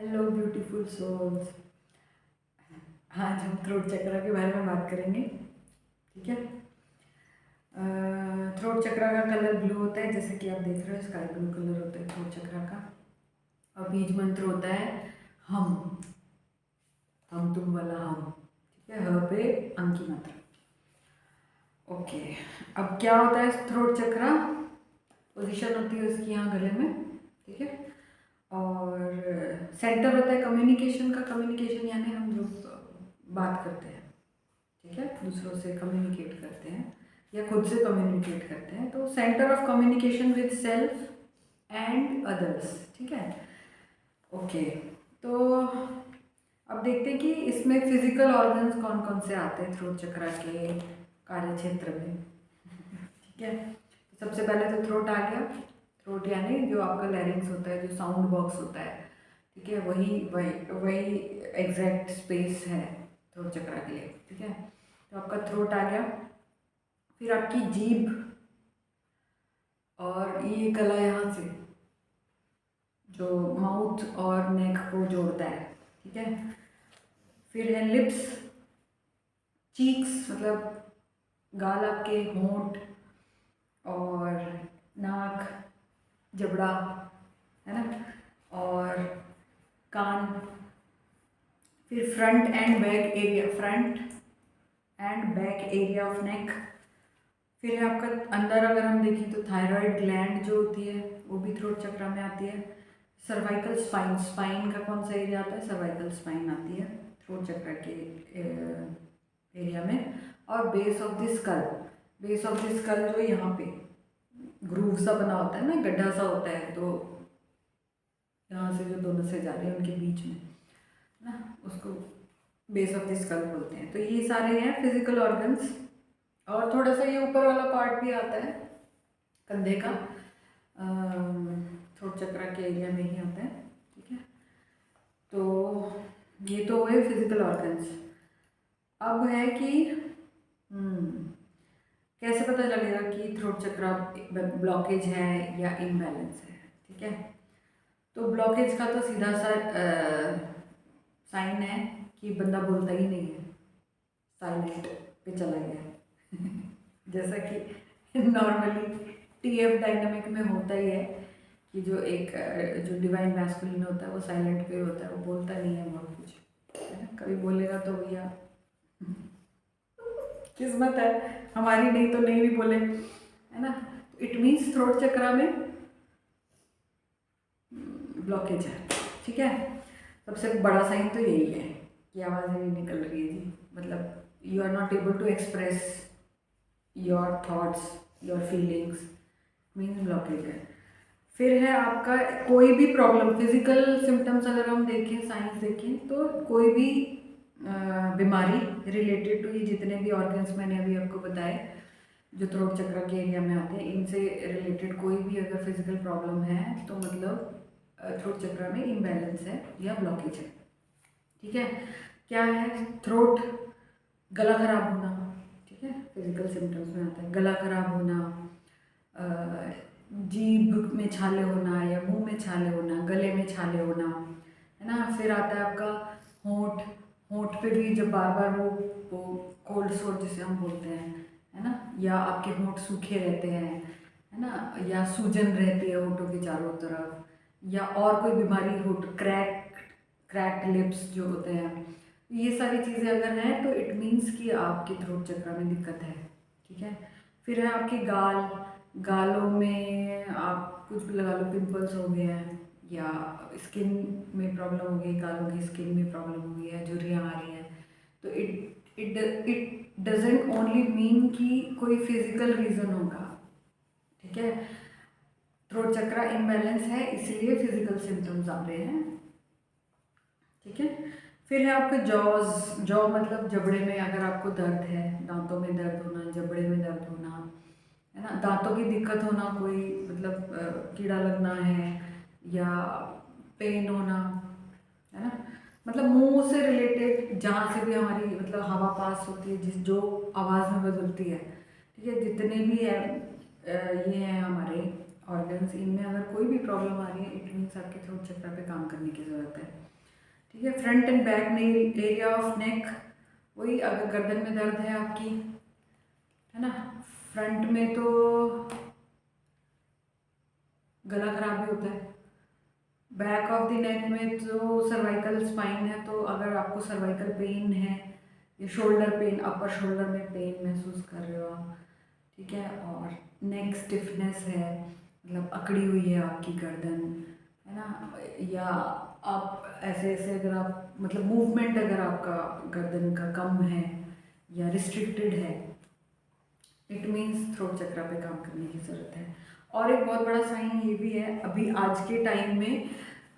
Hello beautiful souls. आज हम throat चक्र के बारे में बात करेंगे। ठीक है। थ्रोट चक्र का कलर ब्लू होता है, जैसे कि आप देख रहे हो, स्काई ब्लू कलर होता है थ्रोट चक्र का। और बीज मंत्र होता है हम तुम वाला हम। ठीक है। ह पे अंकी मात्रा। ओके। अब क्या होता है थ्रोट चक्र? पोजीशन होती है उसकी यहाँ गले में। ठीक है। और सेंटर होता है कम्युनिकेशन का। कम्युनिकेशन यानी हम जो बात करते हैं, ठीक है, दूसरों से कम्युनिकेट करते हैं या खुद से कम्युनिकेट करते हैं, तो centre of communication with self and others. ठीक है। ओके। तो अब देखते हैं कि इसमें फिजिकल ऑर्गन्स कौन कौन से आते हैं थ्रोट चक्र के कार्य क्षेत्र में। ठीक है। तो सबसे पहले तो थ्रोट आ गया। थ्रोट यानी जो आपका लैरिंग्स होता है, जो साउंड बॉक्स होता है। ठीक है। वही वही वही एग्जैक्ट स्पेस है थ्रोट चक्र के लिए। ठीक है। तो आपका थ्रोट आ गया। फिर आपकी जीभ और ये गला यहाँ से जो माउथ और नेक को जोड़ता है। ठीक है। फिर है लिप्स, चीक्स मतलब गाल, आपके होंठ और नाक, जबड़ा, है ना, और कान। फिर front end back area, front end back area of neck. फिर है आपका अंदर अगर हम देखें तो थायराइड ग्लैंड जो होती है वो भी थ्रोट चक्र में आती है। सर्वाइकल स्पाइन, स्पाइन का कौन सा एरिया आता है? सर्वाइकल स्पाइन आती है थ्रोट चक्र के एरिया में। और base of the skull, base of the skull जो यहाँ पे ग्रूव सा बना होता है ना, गड्ढा सा होता है, तो यहाँ से जो दोनों से जा रहे हैं उनके बीच में ना, उसको बेस ऑफ द स्कल बोलते हैं। तो ये सारे हैं फिजिकल ऑर्गन्स। और थोड़ा सा ये ऊपर वाला पार्ट भी आता है कंधे का, थ्रोट चक्र के एरिया में ही आता है। ठीक है। तो ये तो हुए फिजिकल ऑर्गन्स। अब है कि कैसे पता चलेगा कि थ्रोट चक्र ब्लॉकेज है या इम्बैलेंस है? ठीक है। तो ब्लॉकेज का तो सीधा सा साइन है कि बंदा बोलता ही नहीं है, साइलेंट पे चला गया। जैसा कि नॉर्मली टीएफ डायनामिक में होता ही है कि जो एक जो डिवाइन मैस्कुलिन होता है वो साइलेंट पे होता है, वो बोलता नहीं है बहुत कुछ, है ना। कभी बोलेगा तो भैया किस्मत है हमारी, नहीं तो नहीं भी बोले, है ना। इट मीन्स थ्रोट चक्र में ब्लॉकेज है। ठीक है। सबसे बड़ा साइन तो यही है कि आवाज़ें नहीं निकल रही है जी, मतलब you are not able to express your thoughts, your feelings, means blockage है। फिर है आपका कोई भी प्रॉब्लम, फिजिकल सिम्टम्स अगर हम देखें, साइंस देखें, तो कोई भी बीमारी रिलेटेड टू ये जितने भी ऑर्गन्स मैंने अभी आपको बताए जो थ्रोट चक्र के एरिया में आते हैं, इनसे रिलेटेड कोई भी अगर फिजिकल प्रॉब्लम है तो मतलब थ्रोट चक्र में इम्बैलेंस है या ब्लॉकेज है। ठीक है। क्या है? थ्रोट, गला खराब होना। ठीक है। फिजिकल सिम्टम्स में आता है गला खराब होना, जीभ में छाले होना या मुंह में छाले होना, गले में छाले होना, है ना। फिर आता है आपका होंठ, होंठ पे भी जब बार बार वो कोल्ड सोर जिसे हम बोलते हैं, है ना, या आपके होंठ सूखे रहते हैं, है ना, या सूजन रहती है होंठों के चारों तरफ, या और कोई बीमारी, होंठ क्रैक्ड लिप्स जो होते हैं, ये सारी चीज़ें अगर हैं तो इट मीन्स कि आपके थ्रोट चक्र में दिक्कत है। ठीक है। फिर है आपके गाल, गालों में आप कुछ भी लगा लो, पिंपल्स हो गए हैं या स्किन में प्रॉब्लम हो गई, गालों की स्किन में प्रॉब्लम हो गई है, झुर्रियाँ आ रही हैं, तो इट डजेंट ओनली मीन कि कोई फिजिकल रीज़न होगा। ठीक है। थ्रोट चक्र इम्बैलेंस है इसलिए फिजिकल सिम्टम्स आ रहे हैं। ठीक है। फिर है आपके जॉज, जॉ मतलब जबड़े में अगर आपको दर्द है, दांतों में दर्द होना, जबड़े में दर्द होना, है ना, दांतों की दिक्कत होना, कोई मतलब कीड़ा लगना है या पेन होना, है ना, मतलब मुंह से रिलेटेड जहाँ से भी हमारी मतलब हवा पास होती है, जिस जो आवाज़ में बदलती है। ठीक है। जितने भी है ये हैं हमारे ऑर्गन्स, इनमें अगर कोई भी प्रॉब्लम आ रही है, इट मीन्स आपके थ्रोट चक्रा पे काम करने की ज़रूरत है। ठीक है, front end back area of neck, वही अगर गर्दन में दर्द है आपकी, है ना, फ्रंट में तो गला खराब भी होता है, बैक ऑफ द नेक में तो सर्वाइकल स्पाइन है, तो अगर आपको सर्वाइकल पेन है या शोल्डर पेन, अपर शोल्डर में पेन महसूस कर रहे हो आप, ठीक है, और नेक स्टिफनेस है, मतलब अकड़ी हुई है आपकी गर्दन, है ना, या आप ऐसे ऐसे अगर आप मतलब मूवमेंट अगर आपका गर्दन का कम है या रिस्ट्रिक्टेड है, इट मीन्स थ्रोट चक्रा पे काम करने की ज़रूरत है। और एक बहुत बड़ा साइन ये भी है, अभी आज के टाइम में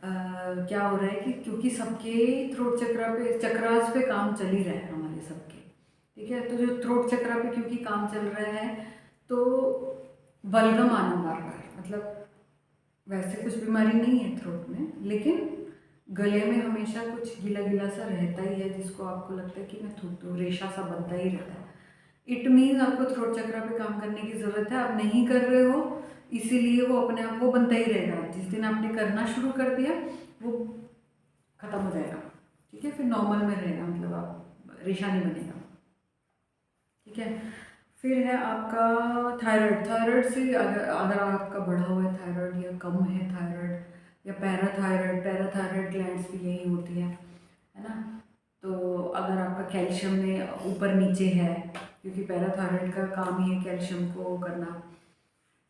क्या हो रहा है कि क्योंकि सबके थ्रोट चक्रा पे चक्रास पे काम चल ही रहा है हमारे सबके, ठीक है, तो जो थ्रोट चक्रा पे क्योंकि काम चल रहा है तो बलगम आना बार बार, मतलब वैसे कुछ बीमारी नहीं है थ्रोट में, लेकिन गले में हमेशा कुछ गीला गीला सा रहता ही है, जिसको आपको लगता है कि मैं थूकूं, रेशा सा बनता ही रहता है। इट मीन्स आपको थ्रोट चक्रा पे काम करने की ज़रूरत है, आप नहीं कर रहे हो, इसीलिए वो अपने आप वो बनता ही रहेगा। जिस दिन आपने करना शुरू कर दिया वो ख़त्म हो जाएगा, ठीक है, फिर नॉर्मल में रहेगा, मतलब आप रेशा नहीं बनेगा, ठीक है। फिर है आपका थायराइड, थायराइड से अगर अगर आपका बढ़ा हुआ है थायराइड या कम है थायराइड या पैराथायराइड, पैराथायराइड ग्लैंड्स भी यही होती है ना, तो अगर आपका कैल्शियम में ऊपर नीचे है, क्योंकि पैराथायराइड का काम ही है कैल्शियम को करना,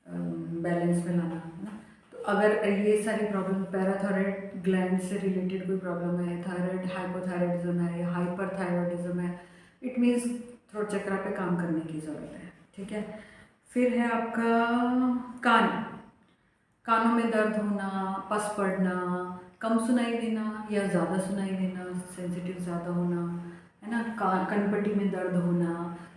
बैलेंस में लाना, है ना, तो अगर ये सारी प्रॉब्लम पैराथायराइड ग्लैंड से रिलेटेड कोई प्रॉब्लम है, थायराइड हाइपोथायराइडिज्म है या हाइपरथायराइडिज्म है, इट मीन्स थ्रोट चक्रा पे काम करने की ज़रूरत है, ठीक है। फिर है आपका कान, कानों में दर्द होना, पस पड़ना, कम सुनाई देना या ज़्यादा सुनाई देना, सेंसिटिव ज़्यादा होना, है ना, कनपट्टी में दर्द होना,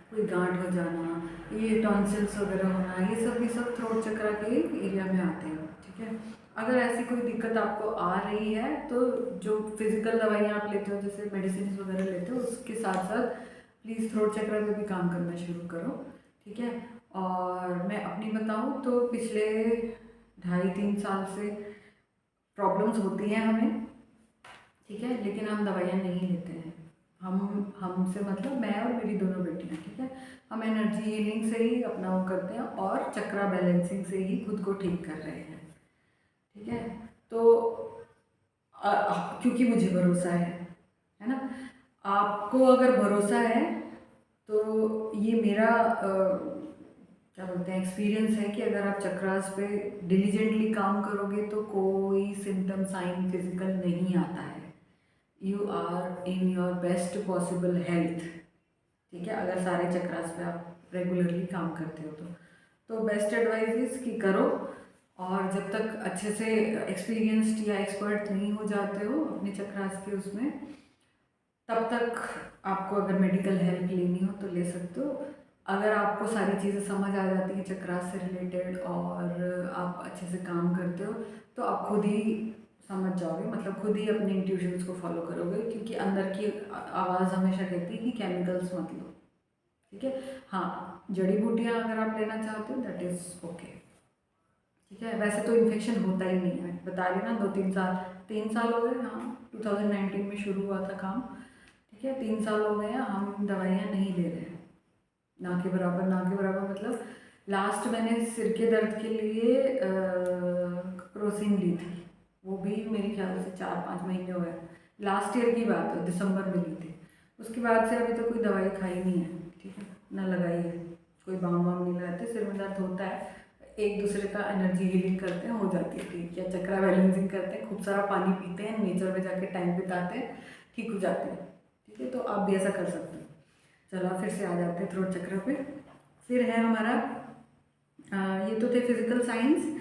कोई गांठ हो जाना, ये टॉन्सिल्स वगैरह होना, ये सब थ्रोट चक्रा के एरिया में आते हैं, ठीक है। अगर ऐसी कोई दिक्कत आपको आ रही है तो जो फिजिकल दवाइयाँ आप लेते हो, जैसे मेडिसिन वगैरह लेते हो, उसके साथ साथ प्लीज़ थ्रोट चक्रा पे भी काम करना शुरू करो, ठीक है। और मैं अपनी बताऊँ तो पिछले 2.5-3 साल से प्रॉब्लम्स होती हैं हमें, ठीक है, लेकिन हम दवाइयाँ नहीं लेते हैं, हमसे मतलब मैं और मेरी दोनों बेटियाँ, ठीक है, हम एनर्जी हीलिंग से ही अपना वो करते हैं और चक्रा बैलेंसिंग से ही खुद को ठीक कर रहे हैं, ठीक है। तो क्योंकि मुझे भरोसा है ना, आपको अगर भरोसा है तो ये मेरा क्या बोलते हैं एक्सपीरियंस है कि अगर आप चक्रास पे डिलीजेंटली काम करोगे तो कोई सिम्टम साइन फिजिकल नहीं आता है, you are in your best possible health, ठीक है, अगर सारे चक्रास पे आप रेगुलरली काम करते हो तो बेस्ट एडवाइस इज कि करो, और जब तक अच्छे से एक्सपीरियंस्ड या एक्सपर्ट नहीं हो जाते हो अपने चक्रास के उसमें, तब तक आपको अगर मेडिकल हेल्प लेनी हो तो ले सकते हो। अगर आपको सारी चीज़ें समझ आ जाती हैं चक्रास से रिलेटेड और आप अच्छे से काम करते हो तो आप खुद ही समझ जाओगे, मतलब खुद ही अपने इंट्यूशंस को फॉलो करोगे, क्योंकि अंदर की आवाज़ हमेशा कहती है कि केमिकल्स मत लो, ठीक है। हाँ, जड़ी बूटियाँ अगर आप लेना चाहते हो दैट इज़ ओके, ठीक है। वैसे तो इन्फेक्शन होता ही नहीं है, बता रही ना, 3 साल हो गए, हाँ 2019 में शुरू हुआ था काम, ठीक है, 3 साल हो गए हैं, हम दवाइयाँ नहीं ले रहे हैं, ना के बराबर, ना के बराबर मतलब लास्ट मैंने सिर के दर्द के लिए क्रोसिन ली थी, वो भी मेरे ख्याल से 4-5 महीने हो गए, लास्ट ईयर की बात है, दिसंबर में ली थी, उसके बाद से अभी तो कोई दवाई खाई नहीं है, ठीक है, ना लगाई है, कोई बाम वाम नहीं लगाते, सिर में दर्द होता है, एक दूसरे का एनर्जी हीलिंग करते हैं, हो जाती है ठीक, या चक्रा बैलेंसिंग करते हैं, खूब सारा पानी पीते हैं, नेचर में जाके टाइम बिताते हैं, ठीक हो जाते हैं, ठीक है, तो आप भी ऐसा कर सकते हो। चलो फिर से आ जाते हैं थ्रोट चक्र पे। फिर है हमारा ये तो थे फिजिकल साइंस,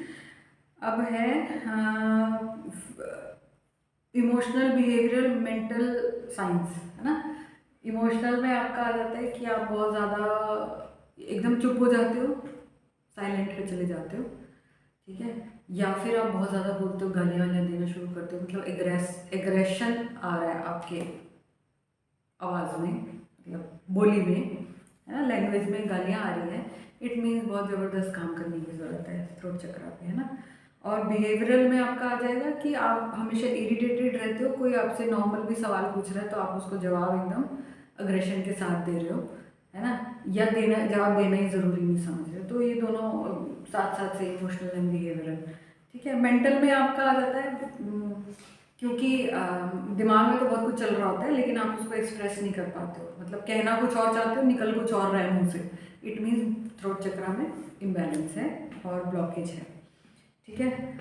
अब है इमोशनल बिहेवियरल मेंटल साइंस, है ना। इमोशनल में आपका आ जाता है कि आप बहुत ज़्यादा एकदम चुप हो जाते हो, साइलेंट पे चले जाते हो, ठीक है, या फिर आप बहुत ज़्यादा बोलते हो, गालियाँ वालियाँ देना शुरू करते हो, मतलब एग्रेशन आ रहा है आपके आवाज़ में, मतलब बोली में, है ना, लैंग्वेज में गालियाँ आ रही हैं, इट मीन्स बहुत ज़बरदस्त काम करने की ज़रूरत है थ्रोट चक्रा पे, है ना। और बिहेवियरल में आपका आ जाएगा कि आप हमेशा इरिटेटेड रहते हो, कोई आपसे नॉर्मल भी सवाल पूछ रहा है तो आप उसको जवाब एकदम अग्रेशन के साथ दे रहे हो, है ना, या देना जवाब देना ही ज़रूरी नहीं समझ रहे हो। तो ये दोनों साथ साथ से इमोशनल एंड बिहेवियरल, ठीक है। मेंटल में आपका आ जाता है क्योंकि दिमाग में तो बहुत कुछ चल रहा होता है लेकिन आप उसको एक्सप्रेस नहीं कर पाते हो, मतलब कहना कुछ और चाहते हो, निकल कुछ और रहा है मुँह से। इट मीन्स थ्रोट चक्रा में इम्बैलेंस है और ब्लॉकेज है, ठीक है।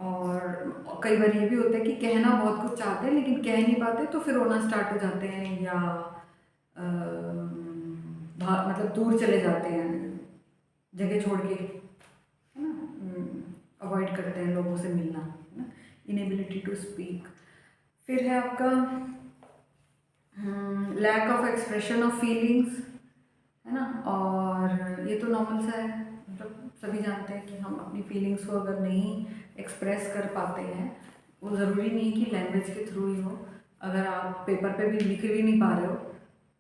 और कई बार ये भी होता है कि कहना बहुत कुछ चाहते हैं लेकिन कह नहीं पाते, तो फिर रोना स्टार्ट हो जाते हैं या मतलब दूर चले जाते हैं जगह छोड़ के, है ना, अवॉइड करते हैं लोगों से मिलना, है ना, इनेबिलिटी टू स्पीक। फिर है आपका lack of expression of feelings, है ना। और ये तो नॉर्मल सा है, मतलब सभी जानते हैं कि हम अपनी फीलिंग्स को अगर नहीं एक्सप्रेस कर पाते हैं, वो ज़रूरी नहीं कि लैंग्वेज के थ्रू ही हो। अगर आप पेपर पे भी लिख भी नहीं पा रहे हो,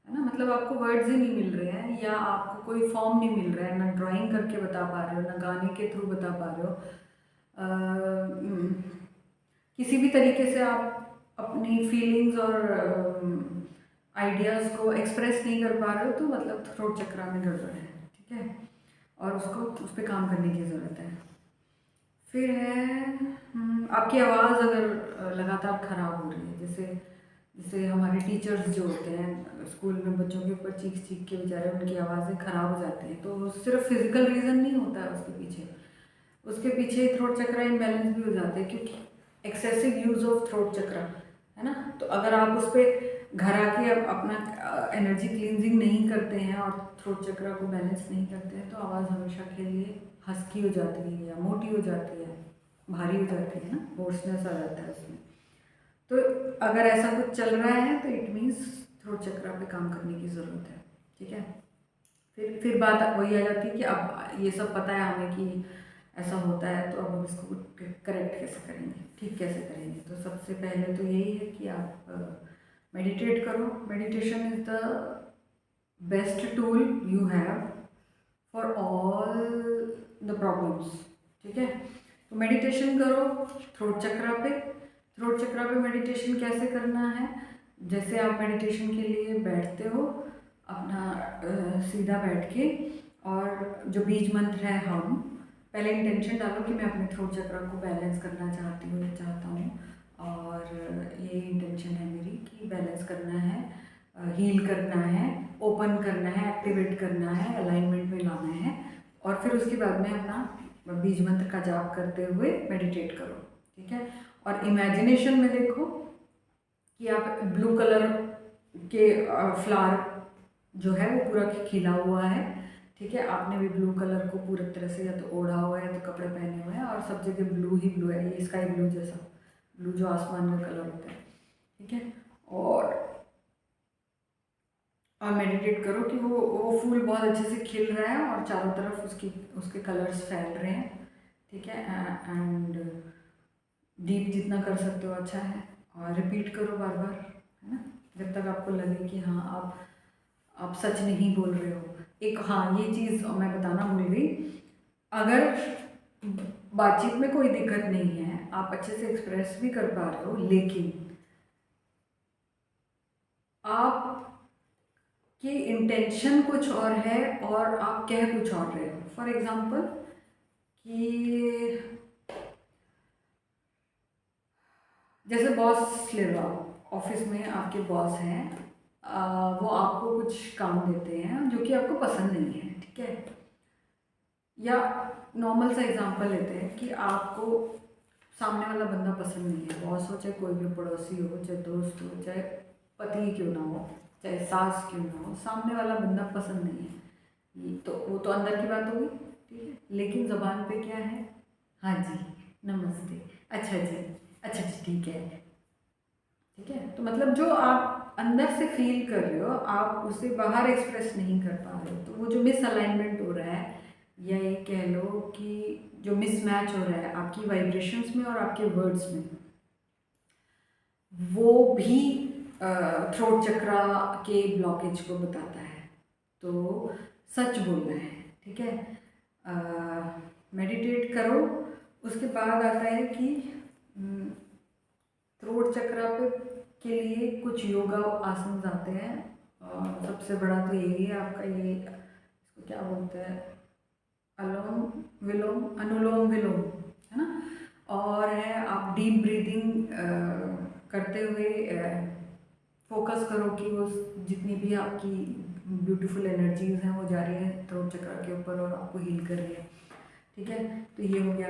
है ना, मतलब आपको वर्ड्स ही नहीं मिल रहे हैं या आपको कोई फॉर्म नहीं मिल रहा है, ना ड्राइंग करके बता पा रहे हो, ना गाने के थ्रू बता पा रहे हो, किसी भी तरीके से आप अपनी फीलिंग्स और आइडियाज़ को एक्सप्रेस नहीं कर पा रहे हो, तो मतलब थ्रोट चक्रा में गड़बड़ है, ठीक है। और उसको उस पर काम करने की ज़रूरत है। फिर है आपकी आवाज़ अगर लगातार ख़राब हो रही है, जैसे जैसे हमारे टीचर्स जो होते हैं स्कूल में बच्चों के ऊपर चीख चीख के बेचारे उनकी आवाज़ें ख़राब हो जाती हैं, तो सिर्फ फिजिकल रीज़न नहीं होता है उसके पीछे थ्रोट चक्रा इम्बैलेंस भी हो जाते हैं, क्योंकि एक्सेसिव यूज़ ऑफ थ्रोट चक्रा, है ना। तो अगर आप उस पर घर आके आप अपना एनर्जी क्लींजिंग नहीं करते हैं और थ्रोट चक्रा को बैलेंस नहीं करते हैं, तो आवाज़ हमेशा के लिए हस्की हो जाती है या मोटी हो जाती है, भारी हो जाती है ना, होर्सनेस आ जाता है उसमें। तो अगर ऐसा कुछ चल रहा है तो इट मीन्स थ्रोट चक्रा पे काम करने की ज़रूरत है, ठीक है। फिर बात वही आ जाती है कि अब ये सब पता है हमें कि ऐसा होता है, तो अब हम इसको करेक्ट कैसे करेंगे, ठीक कैसे करेंगे। तो सबसे पहले तो यही है कि आप मेडिटेट करो। Meditation is the best tool you have for all the problems, ठीक है। तो मेडिटेशन करो थ्रोट चक्रा पे। थ्रोट चक्रा पे मेडिटेशन कैसे करना है, जैसे आप मेडिटेशन के लिए बैठते हो अपना सीधा बैठ के, और जो बीज मंत्र है हम पहले इंटेंशन डालो कि मैं अपने थ्रोट चक्रा को बैलेंस करना चाहती हूँ या चाहता हूँ, और ये इंटेंशन है मेरी कि बैलेंस करना है, हील करना है, ओपन करना है, एक्टिवेट करना है, अलाइनमेंट में लाना है। और फिर उसके बाद में अपना बीज मंत्र का जाप करते हुए मेडिटेट करो, ठीक है। और इमेजिनेशन में देखो कि आप ब्लू कलर के फ्लावर जो है वो पूरा खिला हुआ है, ठीक है। आपने भी ब्लू कलर को पूरी तरह से या तो ओढ़ा हुआ है, तो कपड़े पहने हुए हैं, और सब जगह ब्लू ही ब्लू है, ये स्काई ब्लू जैसा, ब्लू जो आसमान का कलर होता है, ठीक है। और मेडिटेट करो कि वो फूल बहुत अच्छे से खिल रहा है और चारों तरफ उसके कलर्स फैल रहे हैं, ठीक है। एंड डीप जितना कर सकते हो अच्छा है, और रिपीट करो बार बार, है ना, जब तक आपको लगे कि हाँ आप सच नहीं बोल रहे हो। एक हाँ ये चीज़ मैं बताना भूल गई, अगर बातचीत में कोई दिक्कत नहीं है, आप अच्छे से एक्सप्रेस भी कर पा रहे हो, लेकिन आप कि इंटेंशन कुछ और है और आप कह कुछ और रहे हो। फॉर एग्जाम्पल कि जैसे बॉस ले लो, ऑफिस में आपके बॉस हैं, वो आपको कुछ काम देते हैं जो कि आपको पसंद नहीं है, ठीक है। या नॉर्मल सा एग्जांपल लेते हैं कि आपको सामने वाला बंदा पसंद नहीं है, बॉस हो चाहे कोई भी पड़ोसी हो, चाहे दोस्त हो, चाहे पति क्यों ना हो, चाहे सास क्यों ना हो, सामने वाला बंदा पसंद नहीं है, ये तो वो तो अंदर की बात होगी, ठीक है। लेकिन ज़बान पे क्या है, हाँ जी, नमस्ते, अच्छा जी, अच्छा जी, ठीक है, ठीक है। तो मतलब जो आप अंदर से फील कर रहे हो, आप उसे बाहर एक्सप्रेस नहीं कर पा रहे हो, तो वो जो मिसअलाइनमेंट हो रहा है, या ये कह लो कि जो मिसमैच हो रहा है आपकी वाइब्रेशंस में और आपके वर्ड्स में, वो भी थ्रोट चक्रा के ब्लॉकेज को बताता है। तो सच बोलना है, ठीक है। मेडिटेट करो। उसके बाद आता है कि थ्रोट चक्रा पे के लिए कुछ योगा आसन आते हैं, और सबसे बड़ा तो यही है आपका, ये इसको क्या बोलते हैं, अनुलोम विलोम, है ना। और है आप डीप ब्रीदिंग करते हुए फोकस करो कि वो जितनी भी आपकी ब्यूटीफुल एनर्जीज हैं वो जा रही है थ्रोट चक्र के ऊपर और आपको हील कर रही है। ठीक है, तो ये हो गया।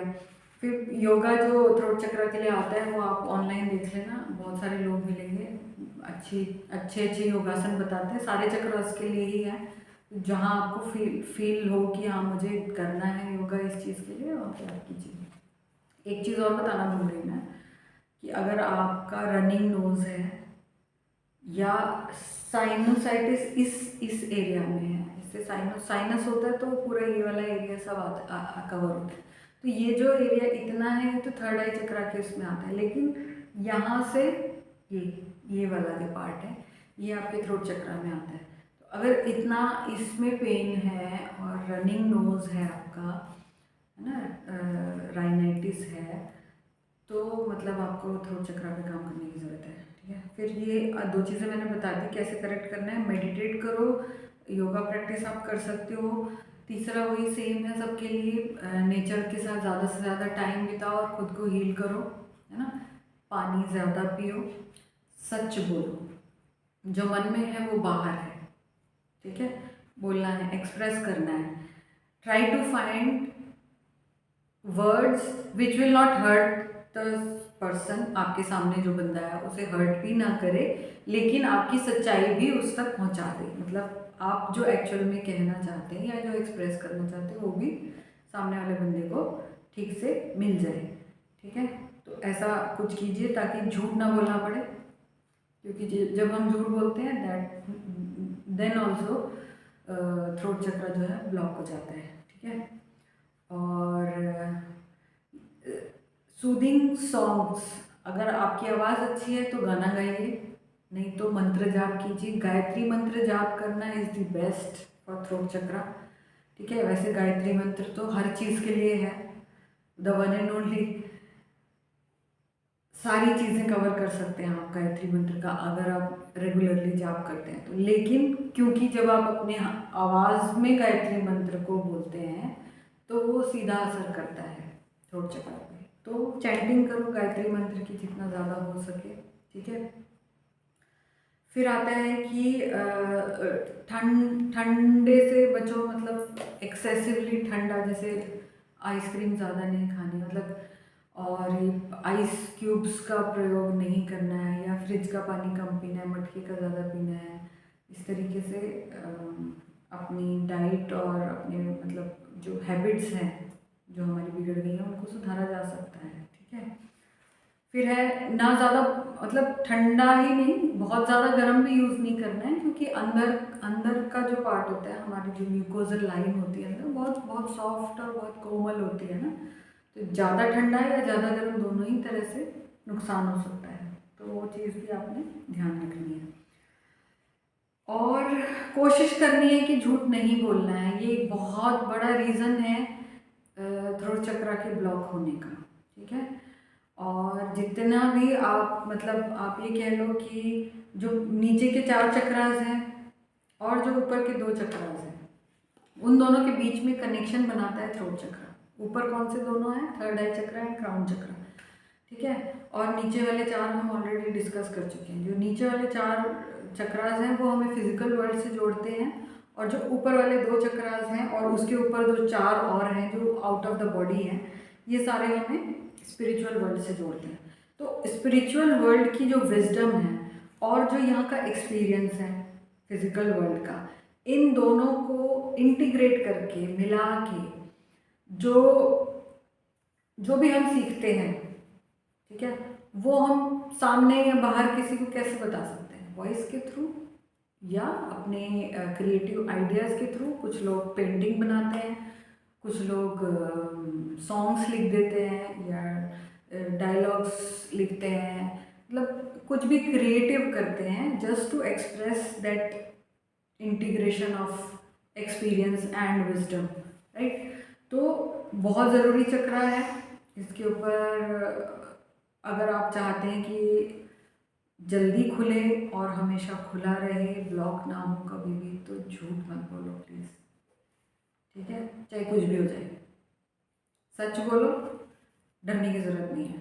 फिर योगा जो थ्रोट चक्र के लिए आता है वो आप ऑनलाइन देख लेना, बहुत सारे लोग मिलेंगे, अच्छे योगासन बताते हैं, सारे चक्रास के लिए ही है। जहाँ आपको फील हो कि हाँ मुझे करना है योगा इस चीज़ के लिए, और क्या आप कीजिए। एक चीज़ और बताना भूल रही मैं कि अगर आपका रनिंग नोज है या साइनोसाइटिस इस एरिया में है, इससे साइनस होता है तो पूरा ये वाला एरिया सब कवर होता है। तो ये जो एरिया इतना है तो थर्ड आई चक्रा के उसमें आता है, लेकिन यहाँ से ये वाला जो पार्ट है ये आपके थ्रोट चक्रा में आता है। तो अगर इतना इसमें पेन है और रनिंग नोज है आपका, है ना, राइनाइटिस है, तो मतलब आपको थ्रोट चक्रा पे काम करने की ज़रूरत है। ठीक है, फिर ये दो चीज़ें मैंने बता दी कैसे करेक्ट करना है। मेडिटेट करो, योगा प्रैक्टिस आप कर सकते हो। तीसरा वही सेम है सबके लिए, नेचर के साथ ज़्यादा से ज़्यादा टाइम बिताओ और ख़ुद को हील करो, है ना। पानी ज़्यादा पियो, सच बोलो, जो मन में है वो बाहर है। ठीक है, बोलना है, एक्सप्रेस करना है। Try to find words which will not hurt the person, आपके सामने जो बंदा है उसे हर्ट भी ना करे, लेकिन आपकी सच्चाई भी उस तक पहुंचा दे। मतलब आप जो एक्चुअल में कहना चाहते हैं या जो एक्सप्रेस करना चाहते हैं वो भी सामने वाले बंदे को ठीक से मिल जाए। ठीक है, तो ऐसा कुछ कीजिए ताकि झूठ ना बोलना पड़े, क्योंकि जब हम झूठ बोलते हैं दैट देन ऑल्सो थ्रोट चक्र जो है ब्लॉक हो जाता है। ठीक है, और सूदिंग सॉन्ग्स, अगर आपकी आवाज़ अच्छी है तो गाना गाइए, नहीं तो मंत्र जाप कीजिए। गायत्री मंत्र जाप करना is the best for throat chakra. ठीक है, वैसे गायत्री मंत्र तो हर चीज़ के लिए है, द वन एंड ओनली, सारी चीज़ें कवर कर सकते हैं आप गायत्री मंत्र का अगर आप रेगुलरली जाप करते हैं तो। लेकिन क्योंकि जब आप अपने आवाज़ में गायत्री मंत्र को बोलते हैं तो वो सीधा असर करता है थ्रोट चक्र पे। तो चैंटिंग करो गायत्री मंत्र की जितना ज़्यादा हो सके। ठीक है, फिर आता है कि ठंडे से बचो, मतलब एक्सेसिवली ठंडा, जैसे आइसक्रीम ज़्यादा नहीं खानी, मतलब, और ये आइस क्यूब्स का प्रयोग नहीं करना है, या फ्रिज का पानी कम पीना है, मटके का ज़्यादा पीना है। इस तरीके से अपनी डाइट और अपने मतलब जो हैबिट्स हैं जो हमारी बिगड़ गई हैं उनको सुधारा जा सकता है। ठीक है, फिर है ना ज़्यादा, मतलब ठंडा ही नहीं, बहुत ज़्यादा गर्म भी यूज़ नहीं करना है, क्योंकि अंदर अंदर का जो पार्ट होता है, हमारी जो म्यूकोजल लाइन होती है अंदर, बहुत बहुत सॉफ्ट और बहुत कोमल होती है ना। तो ज़्यादा ठंडा या ज़्यादा गर्म दोनों ही तरह से नुकसान हो सकता है, तो वो चीज़ भी आपने ध्यान रखनी है। और कोशिश करनी है कि झूठ नहीं बोलना है, ये एक बहुत बड़ा रीज़न है थ्रोट चक्रा के ब्लॉक होने का। ठीक है, और जितना भी आप, मतलब आप ये कह लो कि जो नीचे के 4 चक्रास हैं और जो ऊपर के 2 चक्रास हैं, उन दोनों के बीच में कनेक्शन बनाता है थ्रोट चक्रा। ऊपर कौन से दोनों हैं, third eye chakra and crown chakra. ठीक है, और नीचे वाले 4 हम ऑलरेडी डिस्कस कर चुके हैं। जो नीचे वाले 4 चक्रास हैं वो हमें फिजिकल वर्ल्ड से जोड़ते हैं, और जो ऊपर वाले 2 चक्रास हैं और उसके ऊपर जो 4 और हैं जो आउट ऑफ द बॉडी हैं, ये सारे हमें स्पिरिचुअल वर्ल्ड से जोड़ते हैं। तो स्पिरिचुअल वर्ल्ड की जो विजडम है और जो यहाँ का एक्सपीरियंस है फिजिकल वर्ल्ड का, इन दोनों को इंटीग्रेट करके मिला के जो जो भी हम सीखते हैं, ठीक है, वो हम सामने या बाहर किसी को कैसे बता सकते हैं, वॉइस के थ्रू या अपने क्रिएटिव आइडियाज़ के थ्रू। कुछ लोग पेंटिंग बनाते हैं, कुछ लोग सॉन्ग्स लिख देते हैं या डायलॉग्स लिखते हैं, मतलब कुछ भी क्रिएटिव करते हैं just to express that integration of experience and wisdom, right. तो बहुत ज़रूरी चक्र है। इसके ऊपर अगर आप चाहते हैं कि जल्दी खुले और हमेशा खुला रहे, ब्लॉक ना हो कभी भी, तो झूठ मत बोलो प्लीज़, ठीक है, चाहे कुछ भी हो जाए। सच बोलो, डरने की ज़रूरत नहीं है,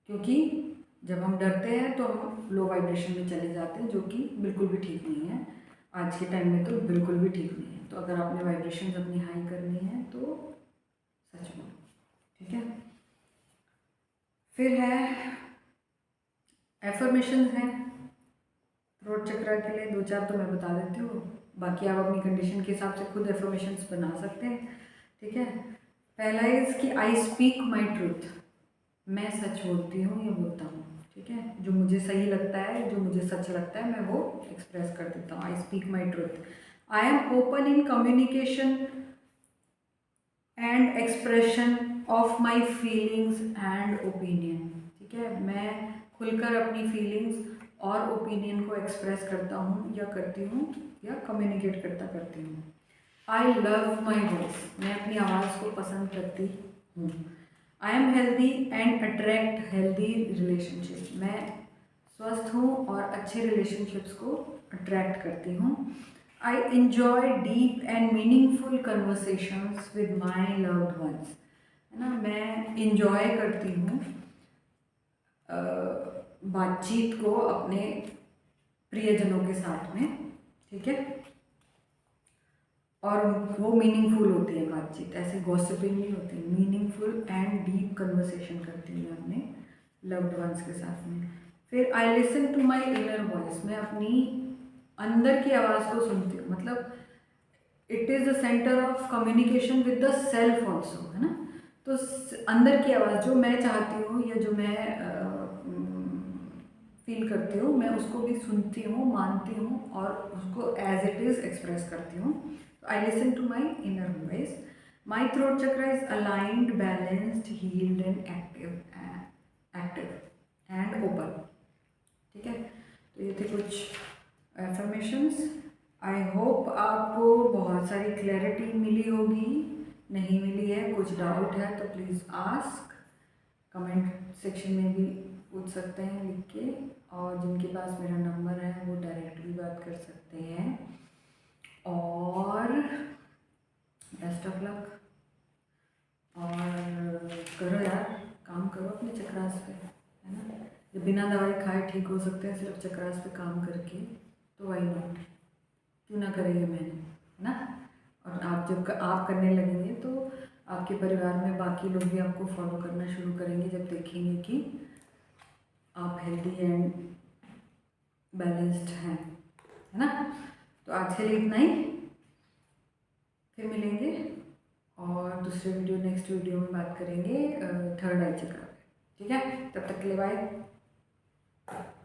क्योंकि जब हम डरते हैं तो हम लो वाइब्रेशन में चले जाते हैं, जो कि बिल्कुल भी ठीक नहीं है। आज के टाइम में तो बिल्कुल भी ठीक नहीं है। तो अगर आपने वाइब्रेशन अपनी हाई करनी है तो सच बोलो, ठीक है। फिर है एफर्मेशन है थ्रोट चक्र के लिए, 2-4 तो मैं बता देती हूँ, बाकी आप अपनी कंडीशन के हिसाब से खुद एफर्मेशंस बना सकते हैं, ठीक है। पहला इज़ कि आई स्पीक माई ट्रूथ, मैं सच बोलती हूँ या बोलता हूँ, ठीक है। जो मुझे सही लगता है, जो मुझे सच लगता है, मैं वो एक्सप्रेस कर देता हूँ। I speak my truth. I am open in communication and expression of my feelings and opinion, ठीक है। मैं खुलकर अपनी फीलिंग्स और ओपिनियन को एक्सप्रेस करता हूँ या करती हूँ या कम्युनिकेट करती हूँ। आई लव माई वॉइस, मैं अपनी आवाज़ को पसंद करती हूँ। I am healthy and attract healthy relationship, मैं स्वस्थ हूँ और अच्छे रिलेशनशिप्स को अट्रैक्ट करती हूँ। I enjoy deep and meaningful conversations with my loved ones, है ना। मैं इंजॉय करती हूँ बातचीत को अपने प्रियजनों के साथ में, ठीक है। और वो मीनिंगफुल होती है बातचीत, ऐसे गॉसिपिंग नहीं होती, मीनिंगफुल एंड डीप कन्वर्सेशन करती हूँ मैं अपने लव्ड वंस के साथ में। फिर I listen to my inner voice, मैं अपनी अंदर की आवाज़ को सुनती हूँ, मतलब it is the centre of communication with the self also, है ना। तो अंदर की आवाज़ जो मैं चाहती हूँ या जो मैं फील करती हूँ, मैं उसको भी सुनती हूँ, मानती हूँ और उसको एज इट इज़ एक्सप्रेस करती हूँ। I listen to my inner voice. My throat chakra is aligned, balanced, healed and active and open, ठीक है। तो ये थे कुछ एफर्मेशंस। आई होप आपको बहुत सारी क्लैरिटी मिली होगी। नहीं मिली है, कुछ डाउट है तो प्लीज़ आस्क, कमेंट सेक्शन में भी पूछ सकते हैं लिख के, और जिनके पास मेरा नंबर है वो डायरेक्ट भी बात कर सकते हैं। और बेस्ट ऑफ लक, और करो यार, काम करो अपने चक्रास पे, है ना। जब बिना दवाई खाए ठीक हो सकते हैं सिर्फ चक्रास पे काम करके, तो वाई नॉट, क्यों ना करेंगे मैंने, है ना। और आप जब आप करने लगेंगे तो आपके परिवार में बाकी लोग भी आपको फॉलो करना शुरू करेंगे, जब देखेंगे कि आप हेल्दी एंड बैलेंस्ड हैं, है ना। तो आज के लिए इतना ही, फिर मिलेंगे और दूसरे वीडियो, नेक्स्ट वीडियो में बात करेंगे थर्ड आई चक्र, ठीक है। तब तक के लिए बाय।